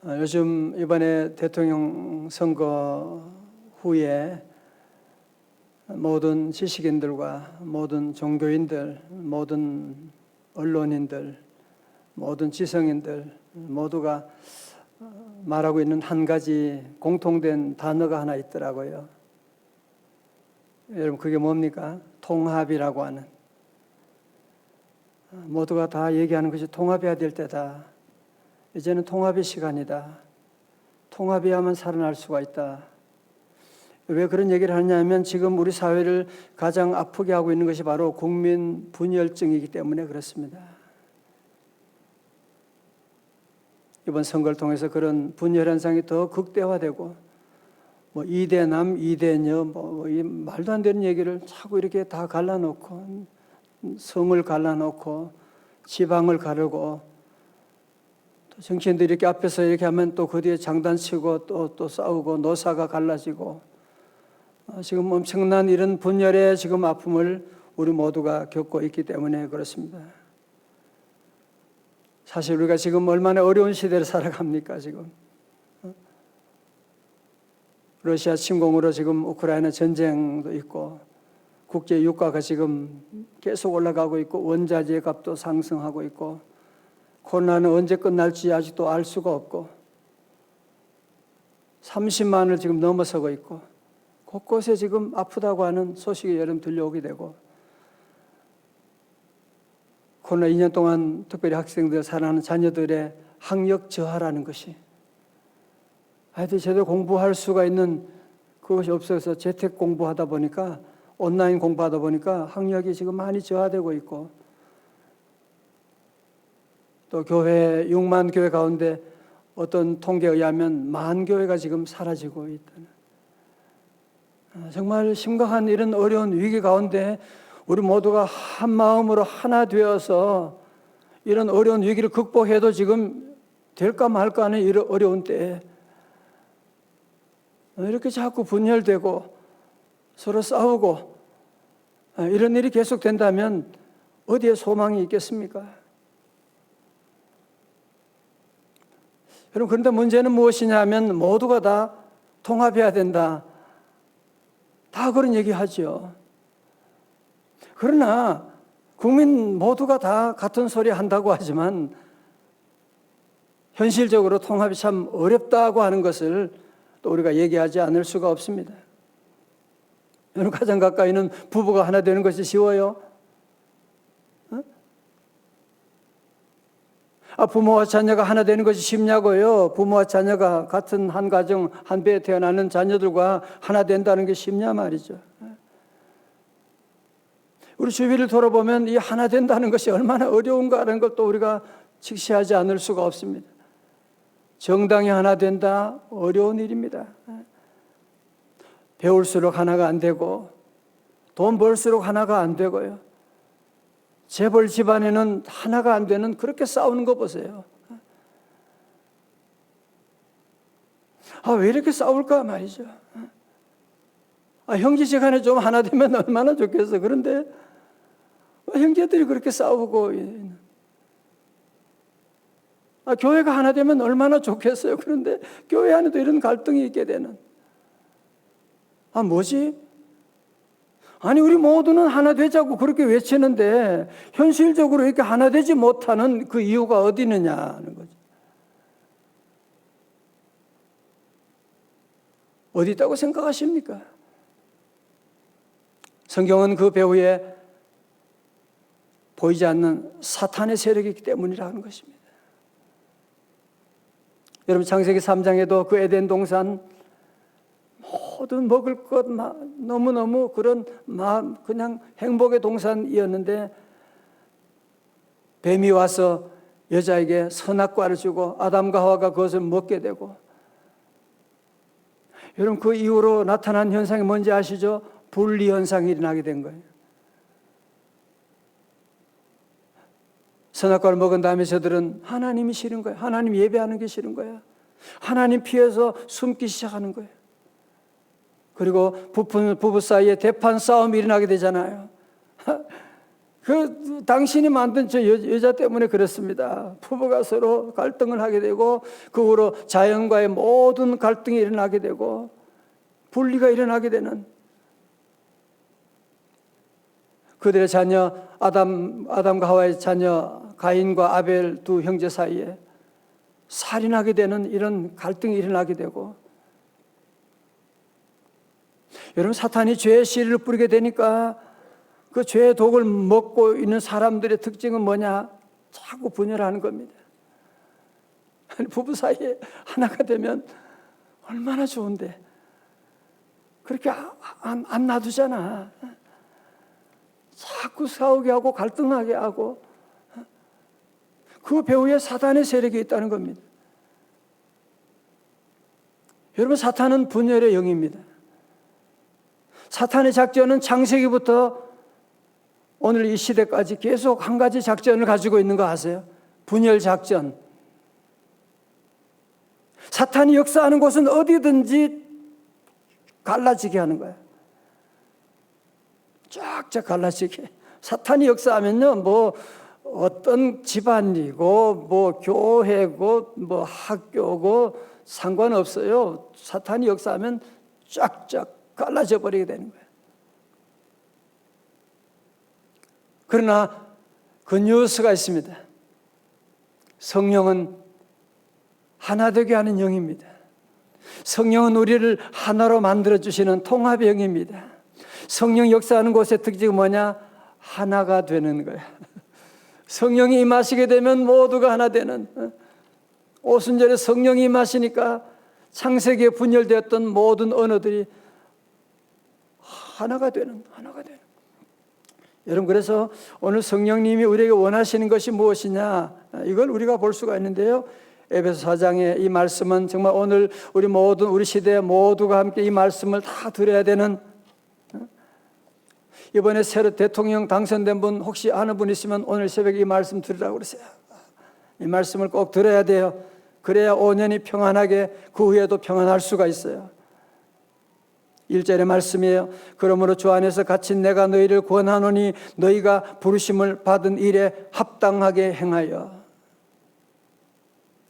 요즘 이번에 대통령 선거 후에 모든 지식인들과 모든 종교인들, 모든 언론인들, 모든 지성인들 모두가 말하고 있는 한 가지 공통된 단어가 하나 있더라고요. 여러분, 그게 뭡니까? 통합이라고 하는. 모두가 다 얘기하는 것이 통합해야 될 때다. 이제는 통합의 시간이다. 통합해야만 살아날 수가 있다. 왜 그런 얘기를 하냐면 지금 우리 사회를 가장 아프게 하고 있는 것이 바로 국민 분열증이기 때문에 그렇습니다. 이번 선거를 통해서 그런 분열 현상이 더 극대화되고 이대남, 이대녀 이 말도 안 되는 얘기를 자꾸 이렇게 다 갈라놓고 성을 갈라놓고 지방을 가르고 또 정치인들이 이렇게 앞에서 이렇게 하면 또 그 뒤에 장단치고 또 싸우고 노사가 갈라지고 지금 엄청난 이런 분열의 지금 아픔을 우리 모두가 겪고 있기 때문에 그렇습니다. 사실 우리가 지금 얼마나 어려운 시대를 살아갑니까 지금. 러시아 침공으로 지금 우크라이나 전쟁도 있고 국제 유가가 지금 계속 올라가고 있고 원자재 값도 상승하고 있고 코로나는 언제 끝날지 아직도 알 수가 없고 30만을 지금 넘어서고 있고 곳곳에 지금 아프다고 하는 소식이 여름 들려오게 되고 코로나 2년 동안 특별히 학생들 사랑하는 자녀들의 학력 저하라는 것이 아이들이 제대로 공부할 수가 있는 그것이 없어서 재택 공부하다 보니까 온라인 공부하다 보니까 학력이 지금 많이 저하되고 있고 또 교회 6만 교회 가운데 어떤 통계에 의하면 10,000 교회가 지금 사라지고 있다는 정말 심각한 이런 어려운 위기 가운데 우리 모두가 한 마음으로 하나 되어서 이런 어려운 위기를 극복해도 지금 될까 말까 하는 이런 어려운 때에 이렇게 자꾸 분열되고 서로 싸우고 이런 일이 계속된다면 어디에 소망이 있겠습니까? 여러분, 그런데 문제는 무엇이냐 하면 모두가 다 통합해야 된다. 다 그런 얘기하죠. 그러나 국민 모두가 다 같은 소리 한다고 하지만 현실적으로 통합이 참 어렵다고 하는 것을 또 우리가 얘기하지 않을 수가 없습니다. 여러분, 가장 가까이 있는 부부가 하나 되는 것이 쉬워요? 부모와 자녀가 하나 되는 것이 쉽냐고요? 부모와 자녀가 같은 한 가정, 한 배에 태어나는 자녀들과 하나 된다는 게 쉽냐 말이죠. 우리 주위를 돌아보면 이 하나 된다는 것이 얼마나 어려운가 하는 걸 또 우리가 직시하지 않을 수가 없습니다. 정당이 하나 된다, 어려운 일입니다. 배울수록 하나가 안 되고 돈 벌수록 하나가 안 되고요. 재벌 집안에는 하나가 안 되는 그렇게 싸우는 거 보세요. 왜 이렇게 싸울까 말이죠. 형제지간에 좀 하나 되면 얼마나 좋겠어. 그런데 형제들이 그렇게 싸우고 교회가 하나 되면 얼마나 좋겠어요. 그런데 교회 안에도 이런 갈등이 있게 되는 뭐지? 아니, 우리 모두는 하나 되자고 그렇게 외치는데 현실적으로 이렇게 하나 되지 못하는 그 이유가 어디 있느냐 하는 거죠. 어디 있다고 생각하십니까? 성경은 그 배후에 보이지 않는 사탄의 세력이기 때문이라는 것입니다. 여러분, 창세기 3장에도 그 에덴 동산 모든 먹을 것 너무너무 그런 그냥 행복의 동산이었는데 뱀이 와서 여자에게 선악과를 주고 아담과 하와가 그것을 먹게 되고 여러분, 그 이후로 나타난 현상이 뭔지 아시죠? 분리 현상이 일어나게 된 거예요. 선악과를 먹은 다음에 저들은 하나님이 싫은 거예요. 하나님 예배하는 게 싫은 거예요. 하나님 피해서 숨기 시작하는 거예요. 그리고 부부 사이에 대판 싸움이 일어나게 되잖아요. 당신이 만든 저 여자 때문에 그렇습니다. 부부가 서로 갈등을 하게 되고 그 후로 자연과의 모든 갈등이 일어나게 되고 분리가 일어나게 되는 그들의 자녀 아담과 하와의 자녀 가인과 아벨 두 형제 사이에 살인하게 되는 이런 갈등이 일어나게 되고 여러분 사탄이 죄의 씨를 뿌리게 되니까 그 죄의 독을 먹고 있는 사람들의 특징은 뭐냐? 자꾸 분열하는 겁니다. 부부 사이에 하나가 되면 얼마나 좋은데 그렇게 안 놔두잖아. 자꾸 싸우게 하고 갈등하게 하고 그 배후에 사탄의 세력이 있다는 겁니다. 여러분 사탄은 분열의 영입니다. 사탄의 작전은 창세기부터 오늘 이 시대까지 계속 한 가지 작전을 가지고 있는 거 아세요? 분열 작전. 사탄이 역사하는 곳은 어디든지 갈라지게 하는 거예요. 쫙쫙 갈라지게. 사탄이 역사하면요, 뭐 어떤 집안이고, 뭐 교회고, 뭐 학교고 상관없어요. 사탄이 역사하면 쫙쫙 갈라져 버리게 되는 거예요. 그러나 그 뉴스가 있습니다. 성령은 하나 되게 하는 영입니다. 성령은 우리를 하나로 만들어주시는 통합의 영입니다. 성령 역사하는 곳의 특징이 뭐냐? 하나가 되는 거야. 성령이 임하시게 되면 모두가 하나 되는, 오순절에 성령이 임하시니까 창세기에 분열되었던 모든 언어들이 하나가 되는. 여러분 그래서 오늘 성령님이 우리에게 원하시는 것이 무엇이냐? 이걸 우리가 볼 수가 있는데요. 에베소 4장의 이 말씀은 정말 오늘 우리 시대 모두가 함께 이 말씀을 다 들어야 되는, 이번에 새로 대통령 당선된 분 혹시 아는 분 있으면 오늘 새벽에 이 말씀 들으라고 그러세요. 이 말씀을 꼭 들어야 돼요. 그래야 5년이 평안하게 그 후에도 평안할 수가 있어요. 1절의 말씀이에요. 그러므로 주 안에서 갇힌 내가 너희를 권하노니 너희가 부르심을 받은 일에 합당하게 행하여.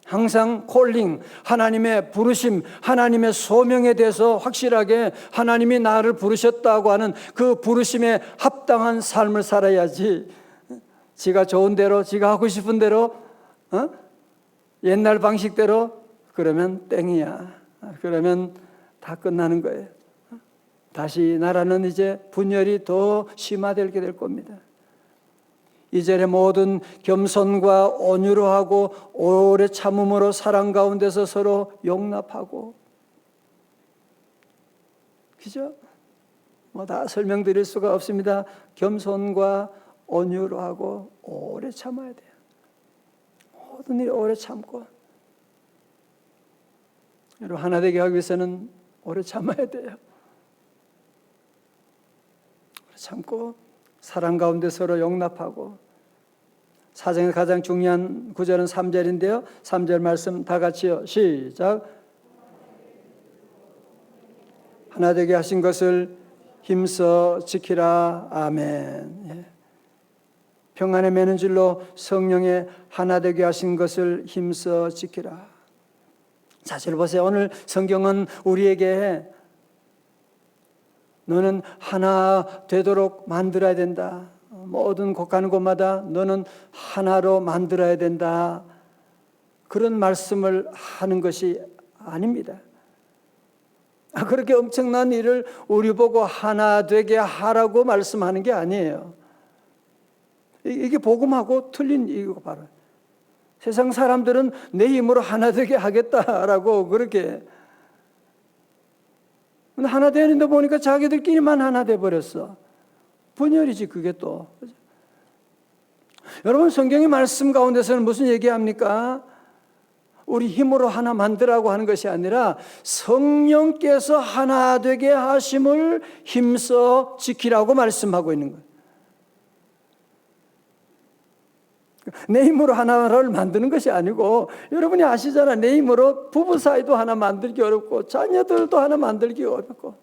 항상 콜링, 하나님의 부르심, 하나님의 소명에 대해서 확실하게 하나님이 나를 부르셨다고 하는 그 부르심에 합당한 삶을 살아야지, 지가 좋은 대로, 지가 하고 싶은 대로, 옛날 방식대로 그러면 땡이야. 그러면 다 끝나는 거예요. 다시 나라는 이제 분열이 더 심화되게 될 겁니다. 이절의 모든 겸손과 온유로 하고 오래 참음으로 사랑 가운데서 서로 용납하고, 그죠? 뭐 다 설명드릴 수가 없습니다. 겸손과 온유로 하고 오래 참아야 돼요. 모든 일 오래 참고. 여러분 하나 되게 하기 위해서는 오래 참아야 돼요. 오래 참고 사랑 가운데 서로 용납하고. 사정의 가장 중요한 구절은 3절인데요. 3절 말씀 다 같이요. 시작. 하나 되게 하신 것을 힘써 지키라. 아멘. 예. 평안에 매는 줄로 성령의 하나 되게 하신 것을 힘써 지키라. 사실 보세요. 오늘 성경은 우리에게 너는 하나 되도록 만들어야 된다. 모든 곳 가는 곳마다 너는 하나로 만들어야 된다. 그런 말씀을 하는 것이 아닙니다. 그렇게 엄청난 일을 우리 보고 하나 되게 하라고 말씀하는 게 아니에요. 이게 복음하고 틀린 이거 바로. 세상 사람들은 내 힘으로 하나 되게 하겠다라고 그렇게 하나 되는데 보니까 자기들끼리만 하나 돼 버렸어. 분열이지 그게 또. 여러분 성경의 말씀 가운데서는 무슨 얘기합니까? 우리 힘으로 하나 만들라고 하는 것이 아니라 성령께서 하나 되게 하심을 힘써 지키라고 말씀하고 있는 거예요. 내 힘으로 하나를 만드는 것이 아니고, 여러분이 아시잖아요. 내 힘으로 부부 사이도 하나 만들기 어렵고 자녀들도 하나 만들기 어렵고,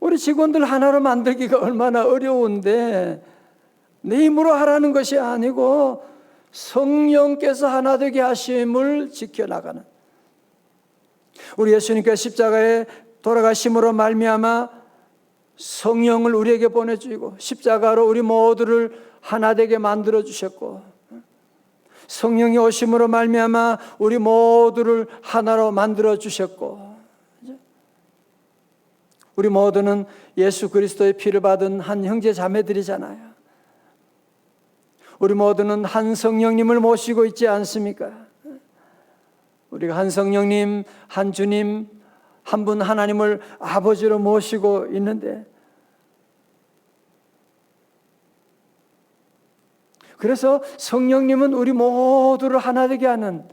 우리 직원들 하나로 만들기가 얼마나 어려운데 내 힘으로 하라는 것이 아니고 성령께서 하나 되게 하심을 지켜나가는, 우리 예수님께서 십자가에 돌아가심으로 말미암아 성령을 우리에게 보내주시고 십자가로 우리 모두를 하나 되게 만들어 주셨고, 성령이 오심으로 말미암아 우리 모두를 하나로 만들어 주셨고, 우리 모두는 예수 그리스도의 피를 받은 한 형제 자매들이잖아요. 우리 모두는 한 성령님을 모시고 있지 않습니까? 우리가 한 성령님, 한 주님, 한 분 하나님을 아버지로 모시고 있는데, 그래서 성령님은 우리 모두를 하나 되게 하는,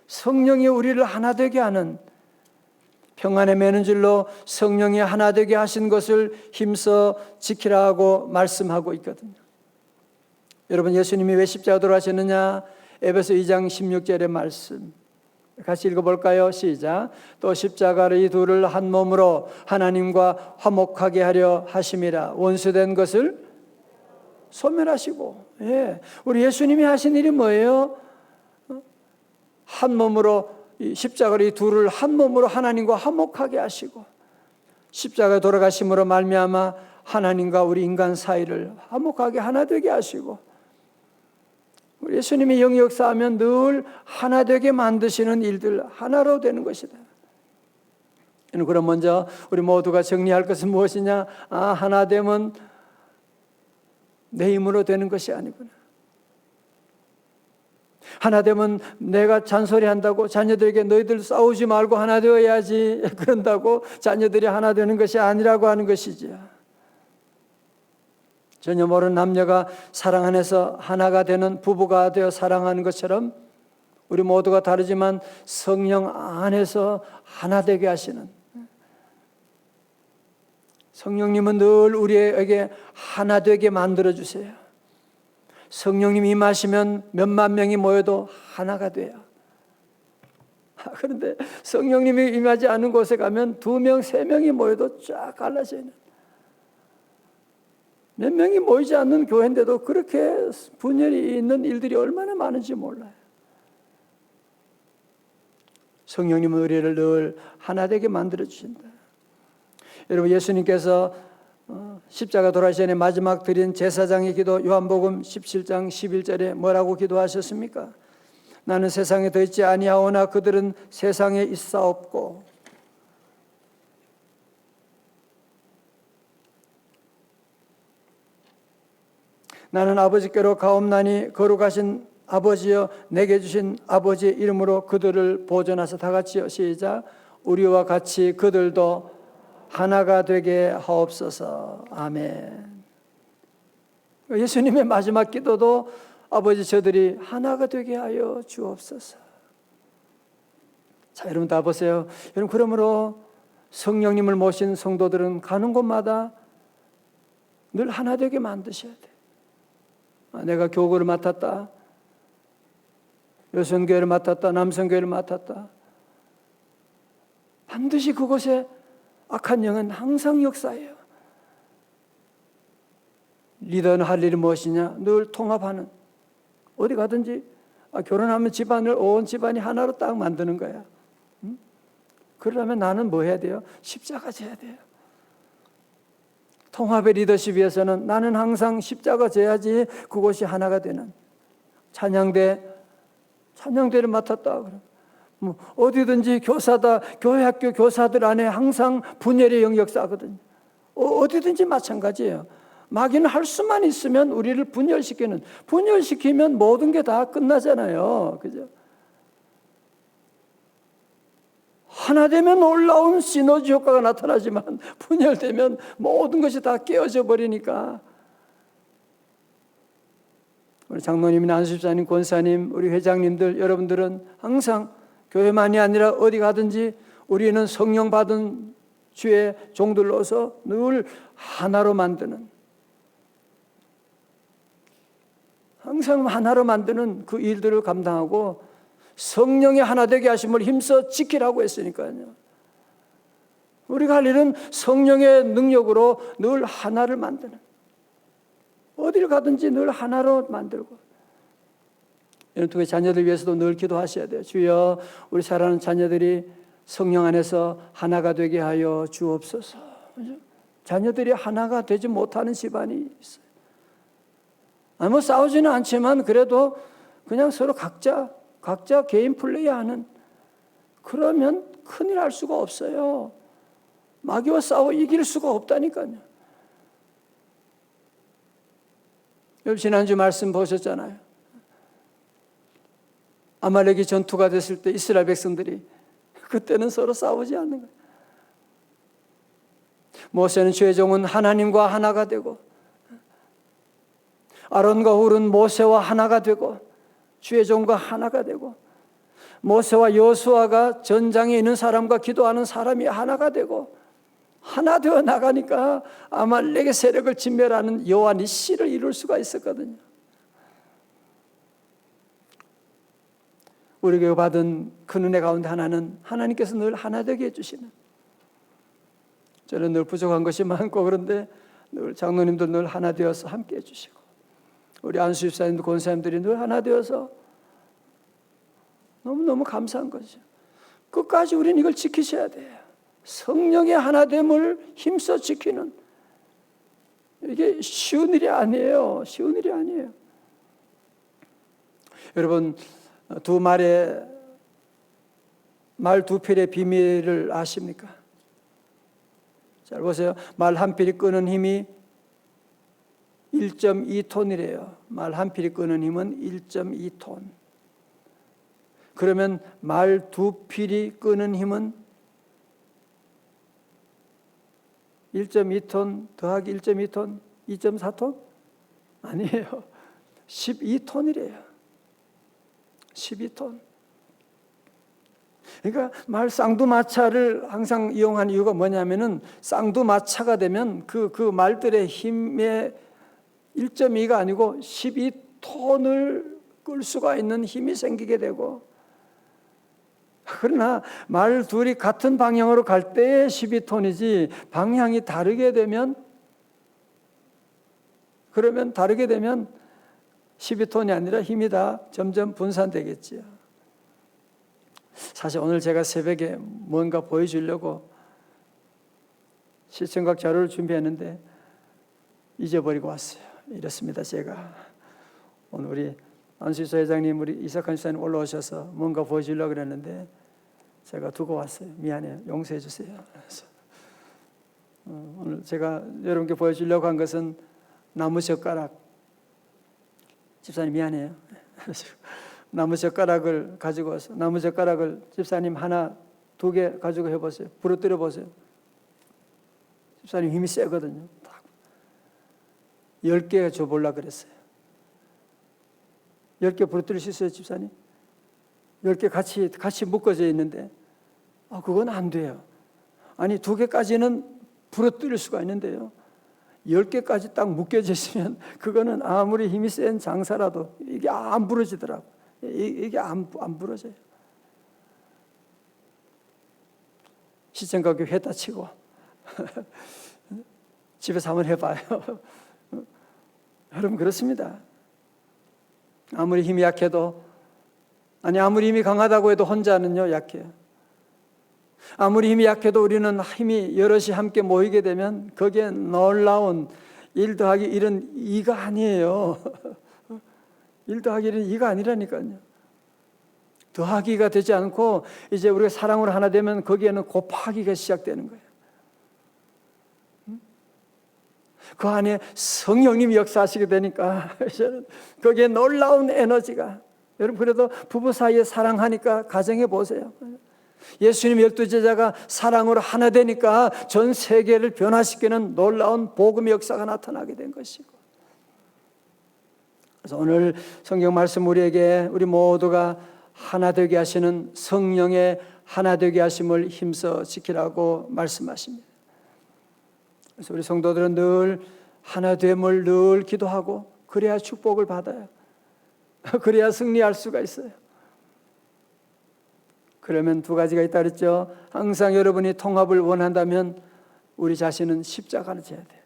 성령이 우리를 하나 되게 하는, 평안의 매는줄로 성령이 하나 되게 하신 것을 힘써 지키라고 말씀하고 있거든요. 여러분, 예수님이 왜 십자가 돌아가셨느냐? 에베소 2장 16절의 말씀 같이 읽어볼까요? 시작. 또 십자가로 이 둘을 한 몸으로 하나님과 화목하게 하려 하심이라. 원수된 것을 소멸하시고. 예, 우리 예수님이 하신 일이 뭐예요? 한 몸으로, 십자가로 이 둘을 한 몸으로 하나님과 화목하게 하시고, 십자가 돌아가심으로 말미암아 하나님과 우리 인간 사이를 화목하게 하나 되게 하시고, 우리 예수님이 영이 역사하면 늘 하나 되게 만드시는 일들, 하나로 되는 것이다. 그럼 먼저 우리 모두가 정리할 것은 무엇이냐? 하나 되면 내 힘으로 되는 것이 아니구나. 하나 되면 내가 잔소리한다고 자녀들에게 너희들 싸우지 말고 하나 되어야지 그런다고 자녀들이 하나 되는 것이 아니라고 하는 것이지요. 전혀 모르는 남녀가 사랑 안에서 하나가 되는, 부부가 되어 사랑하는 것처럼 우리 모두가 다르지만 성령 안에서 하나 되게 하시는, 성령님은 늘 우리에게 하나 되게 만들어주세요. 성령님이 임하시면 몇만 명이 모여도 하나가 돼요. 그런데 성령님이 임하지 않은 곳에 가면 2명, 3명이 모여도 쫙 갈라져 있는, 몇 명이 모이지 않는 교회인데도 그렇게 분열이 있는 일들이 얼마나 많은지 몰라요. 성령님은 우리를 늘 하나 되게 만들어 주신다. 여러분, 예수님께서 십자가 돌아가시기 전에 마지막 드린 제사장의 기도, 요한복음 17장 11절에 뭐라고 기도하셨습니까? 나는 세상에 더 있지 아니하오나 그들은 세상에 있사옵고, 나는 아버지께로 가옵나니 거룩하신 아버지여 내게 주신 아버지의 이름으로 그들을 보존하사. 다 같이요, 시작. 우리와 같이 그들도 하나가 되게 하옵소서. 아멘. 예수님의 마지막 기도도 아버지 저들이 하나가 되게 하여 주옵소서. 자, 여러분 다 보세요. 여러분, 그러므로 성령님을 모신 성도들은 가는 곳마다 늘 하나 되게 만드셔야 돼요. 내가 교구를 맡았다, 여성교회를 맡았다, 남성교회를 맡았다, 반드시 그곳에 악한 영은 항상 역사해요. 리더는 할 일이 무엇이냐? 늘 통합하는, 어디 가든지 결혼하면 집안을, 온 집안이 하나로 딱 만드는 거야. 그러려면 나는 뭐 해야 돼요? 십자가 져야 돼요. 통합의 리더십 위해서는 나는 항상 십자가 져야지 그곳이 하나가 되는. 찬양대를 맡았다. 뭐 어디든지 교사다, 교회 학교 교사들 안에 항상 분열의 영역사거든요. 어디든지 마찬가지예요. 마귀는 할 수만 있으면 우리를 분열시키면 모든 게 다 끝나잖아요. 그죠? 하나 되면 놀라운 시너지 효과가 나타나지만 분열되면 모든 것이 다 깨어져 버리니까. 우리 장로님이나 안수집사님, 권사님, 우리 회장님들, 여러분들은 항상 교회만이 아니라 어디 가든지 우리는 성령 받은 주의 종들로서 늘 하나로 만드는, 항상 하나로 만드는 그 일들을 감당하고 성령의 하나 되게 하심을 힘써 지키라고 했으니까요. 우리가 할 일은 성령의 능력으로 늘 하나를 만드는, 어딜 가든지 늘 하나로 만들고, 이런 두 자녀들 위해서도 늘 기도하셔야 돼요. 주여, 우리 사랑하는 자녀들이 성령 안에서 하나가 되게 하여 주옵소서. 자녀들이 하나가 되지 못하는 집안이 있어요. 뭐 싸우지는 않지만 그래도 그냥 서로 각자 개인 플레이하는, 그러면 큰일 할 수가 없어요. 마귀와 싸워 이길 수가 없다니까요. 여러분 지난주 말씀 보셨잖아요. 아말렉이 전투가 됐을 때 이스라엘 백성들이 그때는 서로 싸우지 않는 거예요. 모세는 최종은 하나님과 하나가 되고, 아론과 훌은 모세와 하나가 되고, 주의 종과 하나가 되고, 모세와 여호수아가 전장에 있는 사람과 기도하는 사람이 하나가 되고, 하나 되어 나가니까 아말렉의 세력을 진멸하는 여호와 니시를 이룰 수가 있었거든요. 우리에게 받은 큰 은혜 가운데 하나는 하나님께서 늘 하나 되게 해주시는, 저는 늘 부족한 것이 많고 그런데 늘 장로님도 늘 하나 되어서 함께 해주시고, 우리 안수 집사님도 권사님들이 늘 하나 되어서 너무너무 감사한 거죠. 끝까지 우리는 이걸 지키셔야 돼요. 성령의 하나됨을 힘써 지키는, 이게 쉬운 일이 아니에요. 쉬운 일이 아니에요. 여러분, 말 두 필의 비밀을 아십니까? 잘 보세요. 말 한 필이 끄는 힘이 1.2톤이래요. 말 한 필이 끄는 힘은 1.2톤. 그러면 말 두 필이 끄는 힘은 1.2톤 더하기 1.2톤, 2.4톤? 아니에요. 12톤이래요. 12톤. 그러니까 말 쌍두마차를 항상 이용한 이유가 뭐냐면은, 쌍두마차가 되면 그 말들의 힘의 1.2가 아니고 12톤을 끌 수가 있는 힘이 생기게 되고, 그러나 말 둘이 같은 방향으로 갈 때에 12톤이지 방향이 다르게 되면, 그러면 다르게 되면 12톤이 아니라 힘이 다 점점 분산되겠지요. 사실 오늘 제가 새벽에 뭔가 보여주려고 시청각 자료를 준비했는데 잊어버리고 왔어요. 이렇습니다. 제가 오늘 우리 안수서 회장님, 우리 이삭한 집사님 올라오셔서 뭔가 보여주려고 그랬는데 제가 두고 왔어요. 미안해요. 용서해 주세요. 그래서 오늘 제가 여러분께 보여주려고 한 것은 나무젓가락. 집사님 미안해요. 나무젓가락을 가지고 와서, 나무젓가락을 집사님 하나, 두 개 가지고 해보세요. 부러뜨려 보세요. 집사님 힘이 세거든요. 10개 줘보려고 그랬어요. 10개 부러뜨릴 수 있어요, 집사님? 10개 같이 묶어져 있는데, 그건 안 돼요. 아니, 2개까지는 부러뜨릴 수가 있는데요. 10개까지 딱 묶여져 있으면 그거는 아무리 힘이 센 장사라도 이게 안 부러지더라고. 이게 안 부러져요. 시청각이 회다 치고 집에서 한번 해봐요. 여러분 그렇습니다. 아무리 힘이 약해도, 아무리 힘이 강하다고 해도 혼자는요 약해요. 아무리 힘이 약해도 우리는 힘이 여럿이 함께 모이게 되면 거기에 놀라운 1 더하기 1은 2가 아니에요. 1 더하기 1은 2가 아니라니까요. 더하기가 되지 않고 이제 우리가 사랑으로 하나 되면 거기에는 곱하기가 시작되는 거예요. 그 안에 성령님이 역사하시게 되니까 거기에 놀라운 에너지가, 여러분 그래도 부부 사이에 사랑하니까 가정해 보세요. 예수님 12제자가 사랑으로 하나 되니까 전 세계를 변화시키는 놀라운 복음의 역사가 나타나게 된 것이고, 그래서 오늘 성경 말씀 우리에게, 우리 모두가 하나 되게 하시는 성령의 하나 되게 하심을 힘써 지키라고 말씀하십니다. 그래서 우리 성도들은 늘 하나됨을 늘 기도하고, 그래야 축복을 받아요. 그래야 승리할 수가 있어요. 그러면 두 가지가 있다 그랬죠. 항상 여러분이 통합을 원한다면 우리 자신은 십자가를 져야 돼요.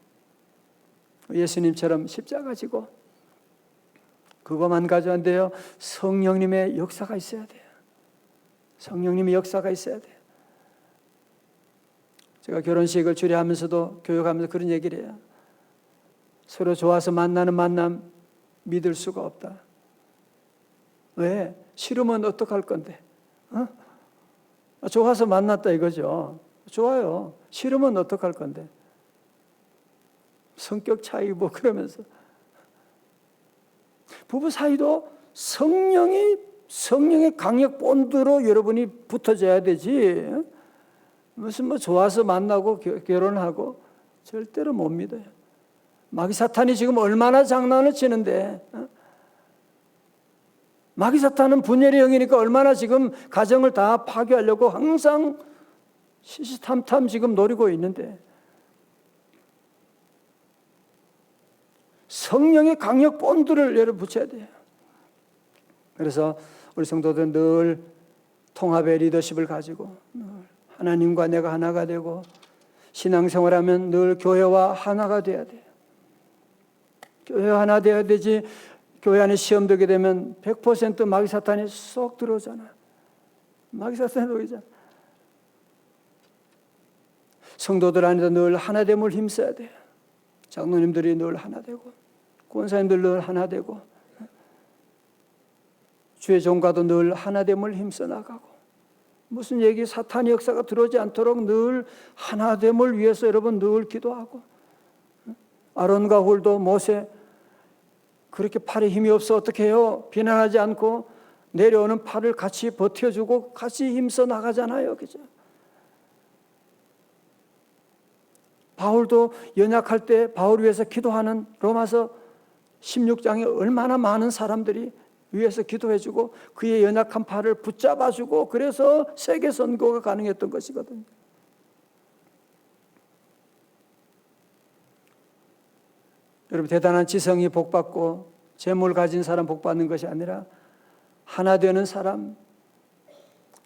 예수님처럼 십자가 지고, 그것만 가지고 안 돼요. 성령님의 역사가 있어야 돼요. 성령님의 역사가 있어야 돼요. 제가 결혼식을 주례하면서도 교육하면서 그런 얘기를 해요. 서로 좋아서 만나는 만남 믿을 수가 없다. 왜? 싫으면 어떡할 건데? 좋아서 만났다 이거죠. 좋아요. 싫으면 어떡할 건데? 성격 차이 뭐 그러면서. 부부 사이도 성령의 강력 본드로 여러분이 붙어져야 되지. 무슨 뭐 좋아서 만나고 결혼하고 절대로 못 믿어요. 마귀 사탄이 지금 얼마나 장난을 치는데, 마귀 사탄은 분열의 영이니까 얼마나 지금 가정을 다 파괴하려고 항상 시시탐탐 지금 노리고 있는데, 성령의 강력 본드를 여러분 붙여야 돼요. 그래서 우리 성도들은 늘 통합의 리더십을 가지고 늘 하나님과 내가 하나가 되고, 신앙생활하면 늘 교회와 하나가 돼야 돼요. 교회 하나 돼야 되지. 교회 안에 시험 들게 되면 100% 마귀 사탄이 쏙 들어오잖아. 마귀 사탄이 들어오잖아. 성도들 안에도 늘 하나됨을 힘써야 돼요. 장로님들이 늘 하나 되고, 권사님들 늘 하나 되고, 주의 종과도 늘 하나됨을 힘써 나가고, 무슨 얘기 사탄의 역사가 들어오지 않도록 늘 하나됨을 위해서 여러분 늘 기도하고, 아론과 훌도 모세 그렇게 팔에 힘이 없어 어떻게 해요? 비난하지 않고 내려오는 팔을 같이 버텨주고 같이 힘써 나가잖아요. 그죠? 바울도 연약할 때 바울 위해서 기도하는 로마서 16장에 얼마나 많은 사람들이 위해서 기도해주고 그의 연약한 팔을 붙잡아주고, 그래서 세계 선교가 가능했던 것이거든요. 여러분, 대단한 지성이 복받고 재물 가진 사람 복받는 것이 아니라 하나 되는 사람,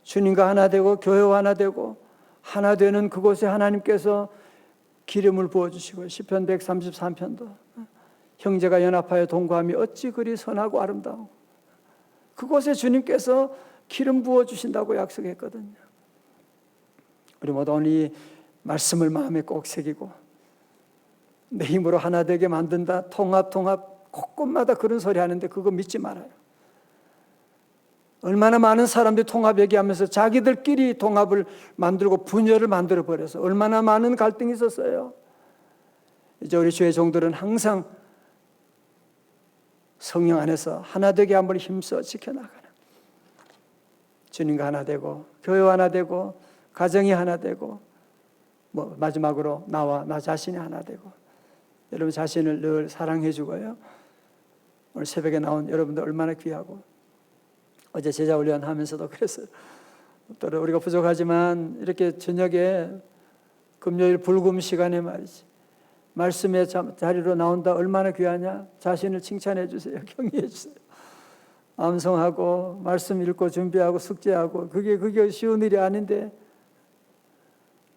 주님과 하나 되고 교회와 하나 되고 하나 되는 그곳에 하나님께서 기름을 부어주시고, 시편 133편도 형제가 연합하여 동거함이 어찌 그리 선하고 아름다워, 그곳에 주님께서 기름 부어주신다고 약속했거든요. 우리 모두 오늘 이 말씀을 마음에 꼭 새기고, 내 힘으로 하나 되게 만든다, 통합 곳곳마다 그런 소리 하는데 그거 믿지 말아요. 얼마나 많은 사람들이 통합 얘기하면서 자기들끼리 통합을 만들고 분열을 만들어 버려서 얼마나 많은 갈등이 있었어요. 이제 우리 주의 종들은 항상 성령 안에서 하나 되게 한번 힘써 지켜나가는, 주님과 하나 되고 교회와 하나 되고 가정이 하나 되고, 뭐 마지막으로 나 자신이 하나 되고, 여러분 자신을 늘 사랑해 주고요. 오늘 새벽에 나온 여러분들 얼마나 귀하고, 어제 제자훈련 하면서도 그랬어요. 또 우리가 부족하지만 이렇게 저녁에 금요일 불금 시간에 말이지, 말씀의 자리로 나온다 얼마나 귀하냐. 자신을 칭찬해 주세요. 격려해 주세요. 암송하고 말씀 읽고 준비하고 숙제하고 그게 쉬운 일이 아닌데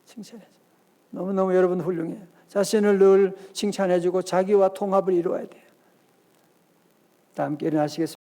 칭찬해 주세요. 너무너무 여러분 훌륭해요. 자신을 늘 칭찬해 주고 자기와 통합을 이루어야 돼요. 다 함께 일어나시겠습니다.